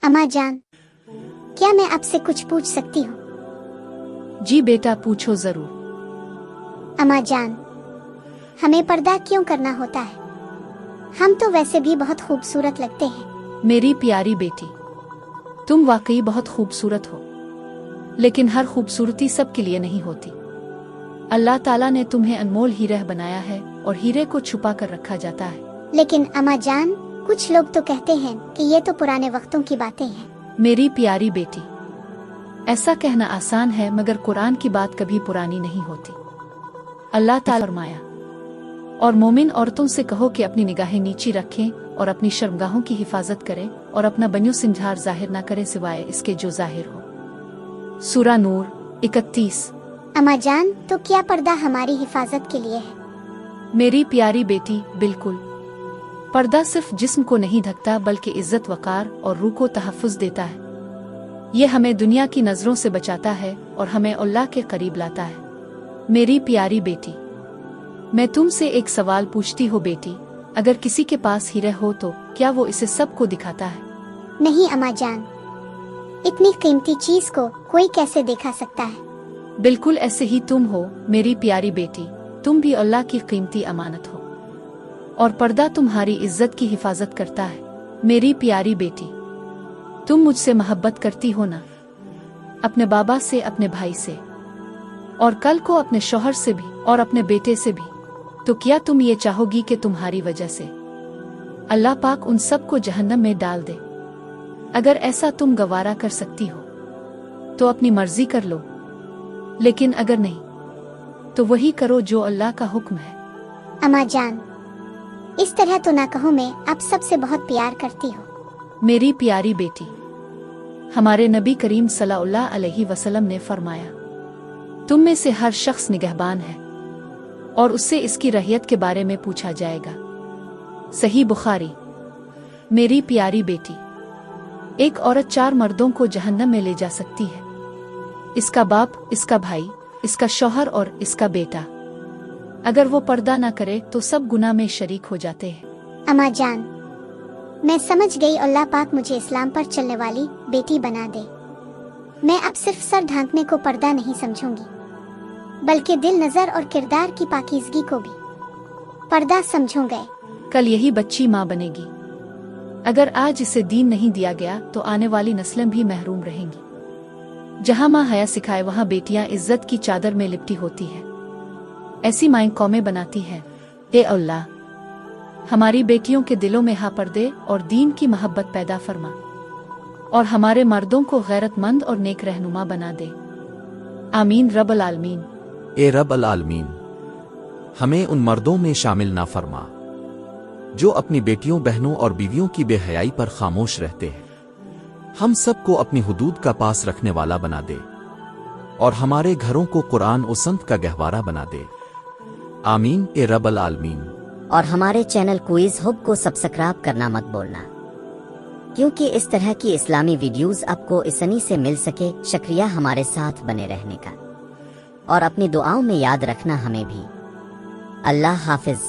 अम्मा जान, क्या मैं आपसे कुछ पूछ सकती हूँ? जी बेटा, पूछो जरूर। अम्मा जान, हमें पर्दा क्यों करना होता है? हम तो वैसे भी बहुत खूबसूरत लगते हैं। मेरी प्यारी बेटी, तुम वाकई बहुत खूबसूरत हो, लेकिन हर खूबसूरती सबके लिए नहीं होती। अल्लाह ताला ने तुम्हें अनमोल हीरा बनाया है और हीरे को छुपा कर रखा जाता है। लेकिन अम्मा जान, कुछ लोग तो कहते हैं कि ये तो पुराने वक्तों की बातें हैं। मेरी प्यारी बेटी, ऐसा कहना आसान है, मगर कुरान की बात कभी पुरानी नहीं होती। अल्लाह ताला फरमाया, और मोमिन औरतों से कहो कि अपनी निगाहें नीची रखें और अपनी शर्मगाहों की हिफाजत करें और अपना बन्यो सिंझार जाहिर न करें सिवाय इसके जो जाहिर हो। सूरा नूर 31। अम्मा जान, तो क्या पर्दा हमारी हिफाजत के लिए है? मेरी प्यारी बेटी, बिल्कुल। पर्दा सिर्फ जिस्म को नहीं ढकता बल्कि इज्जत, वकार और रूह को तहफ़्फ़ुज़ देता है। ये हमें दुनिया की नज़रों से बचाता है और हमें अल्लाह के करीब लाता है। मेरी प्यारी बेटी, मैं तुमसे एक सवाल पूछती हूँ बेटी, अगर किसी के पास हीरे हो तो क्या वो इसे सबको दिखाता है? नहीं अम्मा जान, इतनी कीमती चीज को कोई कैसे दिखा सकता है? बिल्कुल ऐसे ही तुम हो मेरी प्यारी बेटी, तुम भी अल्लाह की कीमती अमानत हो और पर्दा तुम्हारी इज्जत की हिफाजत करता है। मेरी प्यारी बेटी, तुम मुझसे मोहब्बत करती हो ना? अपने बाबा से, अपने भाई से और कल को अपने शौहर से भी और अपने बेटे से भी। तो क्या तुम ये चाहोगी कि तुम्हारी वजह से अल्लाह पाक उन सब को जहन्नम में डाल दे? अगर ऐसा तुम गवारा कर सकती हो तो अपनी मर्जी कर लो, लेकिन अगर नहीं तो वही करो जो अल्लाह का हुक्म है। अम्मा जान, इस तरह तो ना कहो, मैं आप सबसे बहुत प्यार करती हूँ। मेरी प्यारी बेटी, हमारे नबी करीम सल्लल्लाहु अलैहि वसल्लम ने फरमाया, तुम में से हर शख्स निगहबान है और उससे इसकी रहियत के बारे में पूछा जाएगा। सही बुखारी। मेरी प्यारी बेटी, एक औरत 4 मर्दों को जहन्नम में ले जा सकती है, इसका बाप, इसका भाई, इसका शौहर और इसका बेटा। अगर वो पर्दा ना करे तो सब गुनाह में शरीक हो जाते हैं। अम्मा जान, मैं समझ गई, अल्लाह पाक मुझे इस्लाम पर चलने वाली बेटी बना दे। मैं अब सिर्फ सर ढांकने को पर्दा नहीं समझूंगी, बल्कि दिल, नजर और किरदार की पाकीज़गी को भी पर्दा समझूंगा। कल यही बच्ची माँ बनेगी। अगर आज इसे दीन नहीं दिया गया तो आने वाली नस्लें भी महरूम रहेंगी। जहाँ माँ हया सिखाए वहाँ बेटियाँ इज्जत की चादर में लिपटी होती है। ऐसी माएँ कौमें बनाती हैं। ए अल्लाह, हमारी बेटियों के दिलों में हा पर्दे और दीन की मोहब्बत पैदा फरमा और हमारे मर्दों को गैरतमंद और नेक रहनुमा बना दे। आमीन रब्बल आलमीन। ए रब्बल आलमीन, हमें उन मर्दों में शामिल ना फरमा जो अपनी बेटियों, बहनों और बीवियों की बेहयाई पर खामोश रहते हैं। हम सबको अपनी हुदूद का पास रखने वाला बना दे और हमारे घरों को कुरान और संत का गहवारा बना दे। आमीन ए रब्बल आलमीन। और हमारे चैनल क्विज हब को सब्सक्राइब करना मत भूलना, क्योंकि इस तरह की इस्लामी वीडियोस आपको आसानी से मिल सके। शुक्रिया हमारे साथ बने रहने का, और अपनी दुआओं में याद रखना हमें भी। अल्लाह हाफिज।